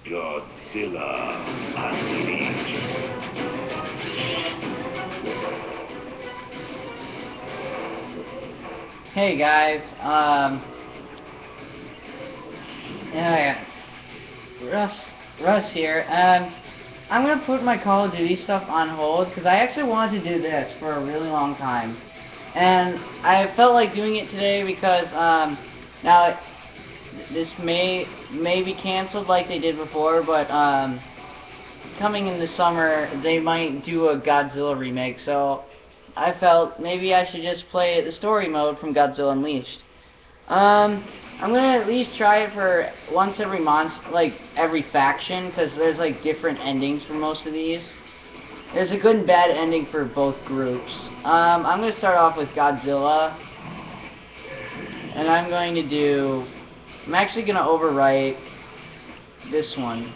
Godzilla unleashed. Hey guys, yeah, Russ here. I'm gonna put my Call of Duty stuff on hold because I actually wanted to do this for a really long time, and I felt like doing it today because now this may be canceled like they did before, but coming in the summer they might do a Godzilla remake, so I felt maybe I should just play the story mode from Godzilla Unleashed. I'm gonna at least try it for once every every faction, because there's like different endings for most of these. There's a good and bad ending for both groups. I'm gonna start off with Godzilla, and I'm actually gonna overwrite this one.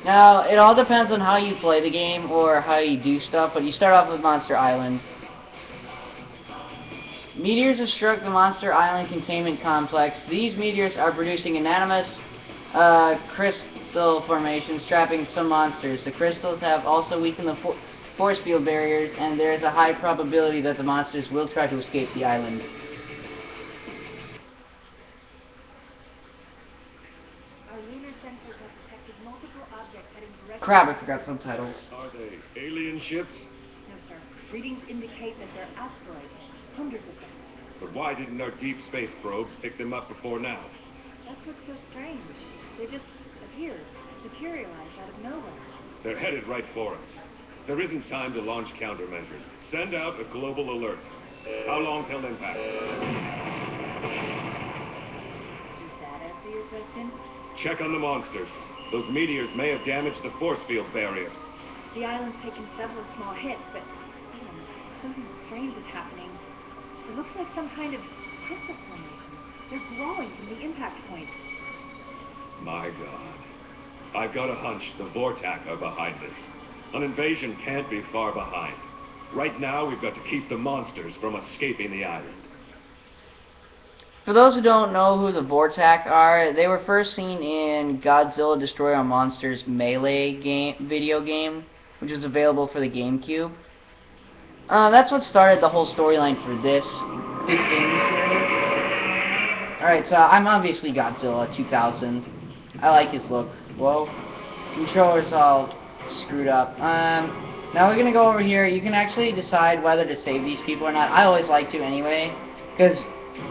Now, it all depends on how you play the game or how you do stuff, but you start off with Monster Island. Meteors have struck the Monster Island containment complex. These meteors are producing anonymous crystal formations, trapping some monsters. The crystals have also weakened the force field barriers, and there is a high probability that the monsters will try to escape the island. Crap, I forgot subtitles. Are they alien ships? No, sir. Readings indicate that they're asteroids. Hundreds of them. But why didn't our deep space probes pick them up before now? That's what's so strange. They just appeared, materialized out of nowhere. They're headed right for us. There isn't time to launch countermeasures. Send out a global alert. How long till impact? Does that answer your question? Check on the monsters. Those meteors may have damaged the force field barriers. The island's taken several small hits, but something strange is happening. It looks like some kind of crystal formation. They're glowing from the impact point. My God. I've got a hunch the Vortak are behind this. An invasion can't be far behind. Right now, we've got to keep the monsters from escaping the island. For those who don't know who the Vortak are, they were first seen in Godzilla Destroy All Monsters Melee video game, which was available for the GameCube. That's what started the whole storyline for this gaming series. Alright, so I'm obviously Godzilla 2000. I like his look. Whoa. Controller's all screwed up. Now we're gonna go over here. You can actually decide whether to save these people or not. I always like to anyway, because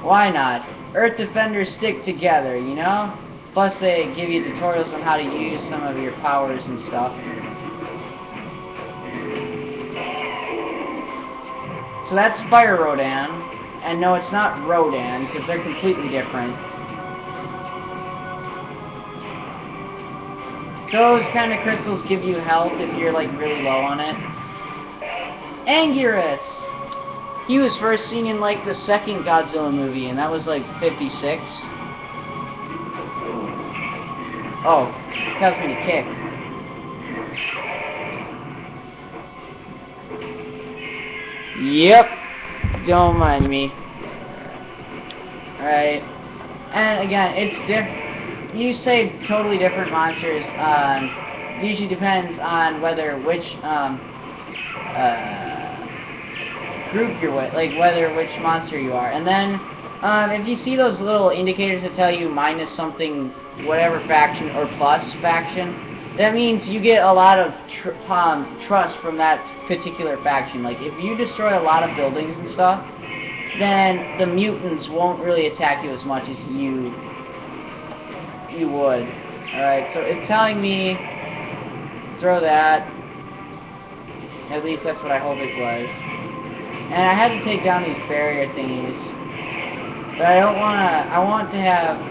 why not? Earth Defenders stick together, you know? Plus they give you tutorials on how to use some of your powers and stuff. So that's Fire Rodan, and no, it's not Rodan, because they're completely different. Those kind of crystals give you health if you're like really low on it. Anguirus! He was first seen in like the second Godzilla movie, and that was like 56. Oh, it tells me to kick. Yep. Don't mind me. Alright. And again, it's different. You say totally different monsters. It usually depends on which group you're with, like which monster you are. And then if you see those little indicators that tell you minus something, whatever faction or plus faction, that means you get a lot of trust from that particular faction. Like if you destroy a lot of buildings and stuff, then the mutants won't really attack you as much as you would. Alright, so it's telling me throw that. At least that's what I hope it was. And I had to take down these barrier thingies. But I don't wanna, I want to have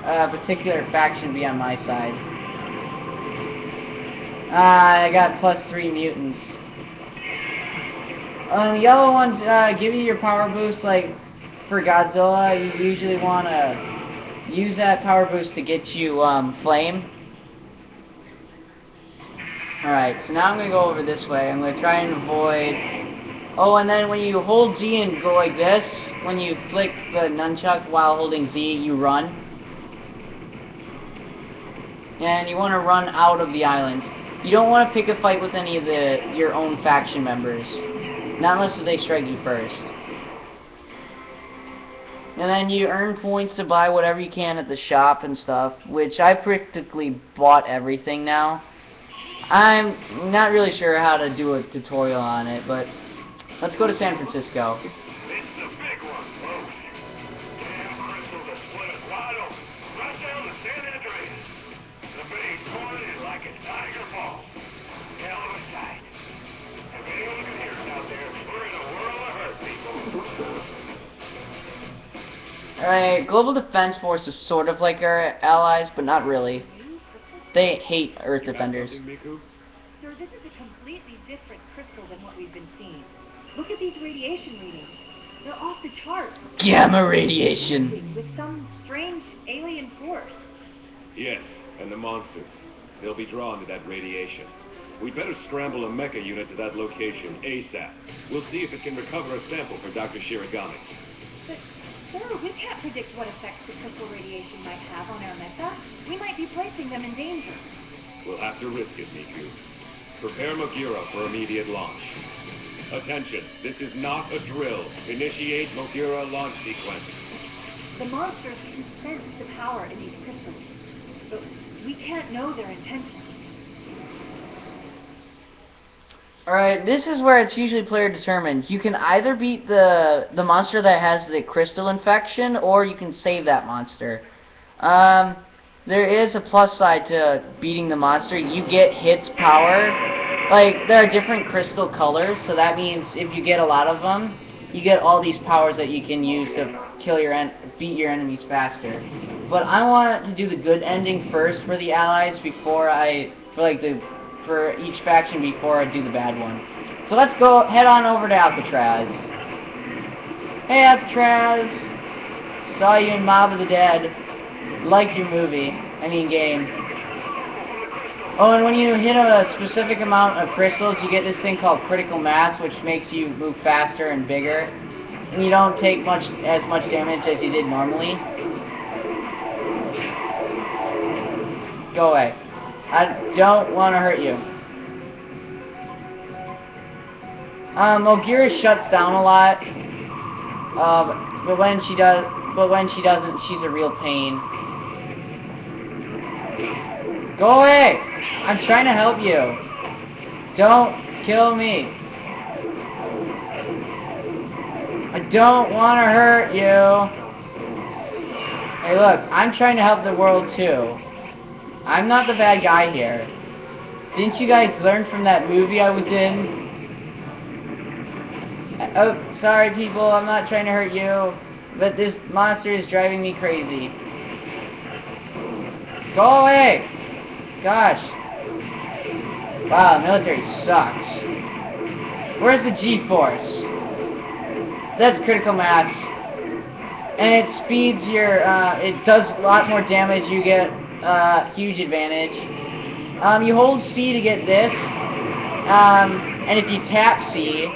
a particular faction be on my side. I got +3 mutants. The yellow ones give you your power boost. Like for Godzilla, you usually want to use that power boost to get you flame. Alright, so now I'm going to go over this way. I'm going to try and avoid... Oh, and then when you hold Z and go like this, when you flick the nunchuck while holding Z, you run. And you want to run out of the island. You don't want to pick a fight with any of your own faction members. Not unless they strike you first. And then you earn points to buy whatever you can at the shop and stuff, which I practically bought everything now. I'm not really sure how to do a tutorial on it, but let's go to San Francisco. It's the big one, folks. Damn crystal that split us wide open, right down to San Andreas. The big one is like a tiger ball. Hell of a sight. If anyone can hear us out there, we're in a world of hurt, people. Alright, Global Defense Force is sort of like our allies, but not really. They hate Earth Defenders. Sir, this is a completely different crystal than what we've been seeing. Look at these radiation readings. They're off the chart. Gamma radiation. With some strange alien force. Yes, and the monsters. They'll be drawn to that radiation. We'd better scramble a mecha unit to that location ASAP. We'll see if it can recover a sample for Dr. Shiragami. But, sir, we can't predict what effects the crystal radiation might have on our mecha. We might be placing them in danger. We'll have to risk it, Miku. Prepare Mogura for immediate launch. Attention, this is not a drill. Initiate Mogura launch sequence. The monsters can sense the power in these crystals, but we can't know their intentions. Alright, this is where it's usually player determined. You can either beat the monster that has the crystal infection, or you can save that monster. There is a plus side to beating the monster. You get hits power. Like, there are different crystal colors, so that means if you get a lot of them, you get all these powers that you can use to kill beat your enemies faster. But I want to do the good ending first for the allies before for each faction before I do the bad one. So let's go head on over to Alcatraz. Hey Alcatraz! Saw you in Mob of the Dead. Liked your movie. Game. Oh, and when you hit a specific amount of crystals, you get this thing called critical mass, which makes you move faster and bigger. And you don't take as much damage as you did normally. Go away. I don't want to hurt you. Mogura shuts down a lot. But when she doesn't, she's a real pain. Go away! I'm trying to help you. Don't kill me. I don't want to hurt you. Hey look, I'm trying to help the world too. I'm not the bad guy here. Didn't you guys learn from that movie I was in? Oh, sorry people, I'm not trying to hurt you. But this monster is driving me crazy. Go away! Gosh. Wow, the military sucks. Where's the G-force? That's critical mass. And it speeds your, it does a lot more damage. You get huge advantage. You hold C to get this. And if you tap C,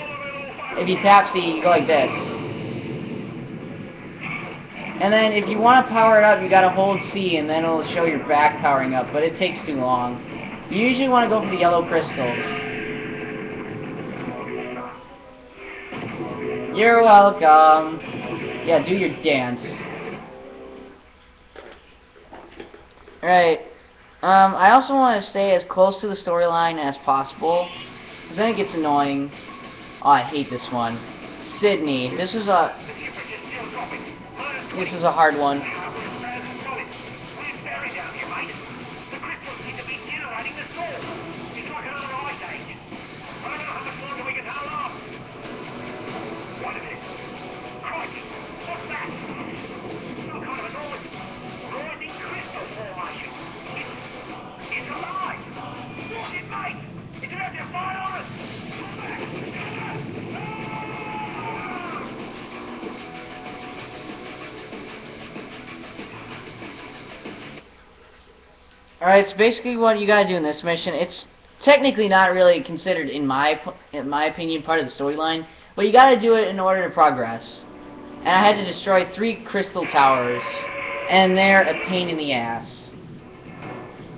you go like this. And then if you want to power it up, you gotta hold C, and then it'll show your back powering up, but it takes too long. You usually want to go for the yellow crystals. You're welcome. Yeah, do your dance. Alright. I also want to stay as close to the storyline as possible, because then it gets annoying. Oh, I hate this one. Sydney. This is a hard one. Alright, so basically what you gotta do in this mission, it's technically not really considered, in my opinion, part of the storyline, but you gotta do it in order to progress. and I had to destroy 3 crystal towers, and they're a pain in the ass.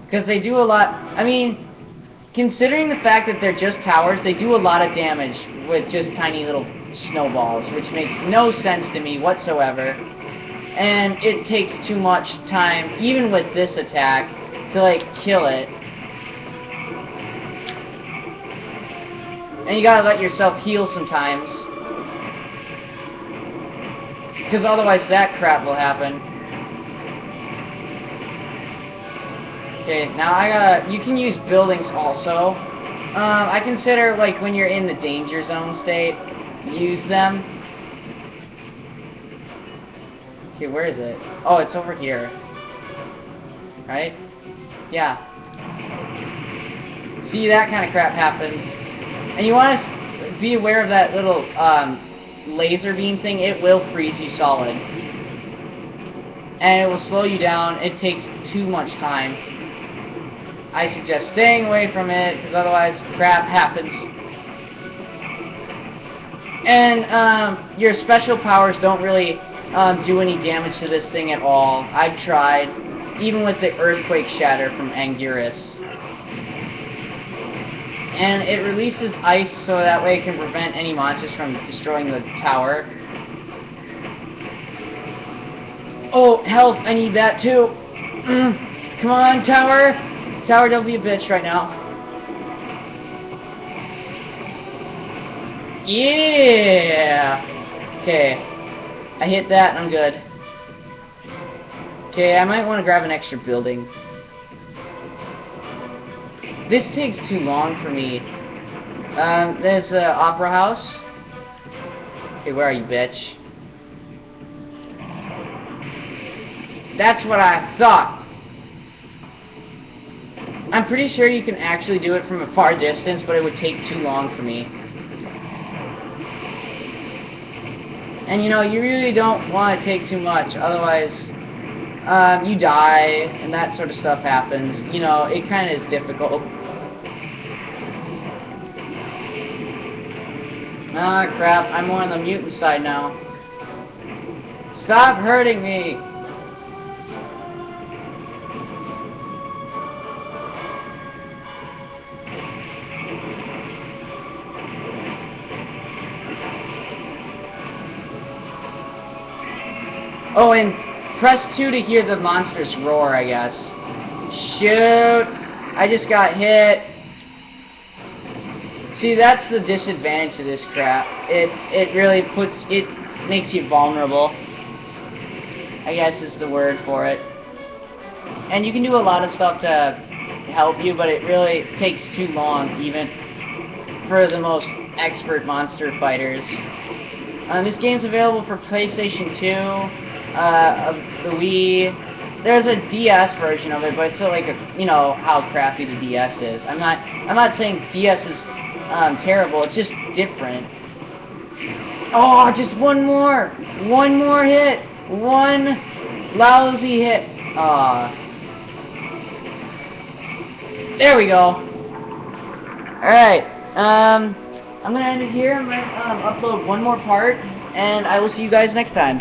Because they do a lot, I mean, considering the fact that they're just towers, they do a lot of damage with just tiny little snowballs, which makes no sense to me whatsoever. And it takes too much time, even with this attack, to like kill it. And you gotta let yourself heal sometimes, because otherwise that crap will happen. Okay, now you can use buildings also. I consider, like, when you're in the danger zone state, use them. Okay, where is it? Oh, it's over here. Right? Yeah. See, that kind of crap happens. And you want to be aware of that little, laser beam thing. It will freeze you solid. And it will slow you down. It takes too much time. I suggest staying away from it, because otherwise crap happens. And your special powers don't really do any damage to this thing at all. I've tried, even with the Earthquake Shatter from Anguirus. And it releases ice so that way it can prevent any monsters from destroying the tower. Oh, health, I need that too. Come on, tower. Tower, don't be a bitch right now. Yeah! Okay. I hit that and I'm good. Okay, I might want to grab an extra building. This takes too long for me. There's the Opera House. Okay, where are you, bitch? That's what I thought. I'm pretty sure you can actually do it from a far distance, but it would take too long for me. And you know, you really don't want to take too much, otherwise you die, and that sort of stuff happens. You know, it kind of is difficult. Ah, crap, I'm more on the mutant side now. Stop hurting me! Oh, and press 2 to hear the monsters roar, I guess. Shoot! I just got hit. See, that's the disadvantage to this crap. It really makes you vulnerable, I guess is the word for it. And you can do a lot of stuff to help you, but it really takes too long, even for the most expert monster fighters. This game's available for PlayStation 2. Of the Wii. There's a DS version of it, but it's like you know how crappy the DS is. I'm not saying DS is terrible. It's just different. Oh, just one more hit, one lousy hit. There we go. All right. I'm gonna end it here. I'm gonna upload one more part, and I will see you guys next time.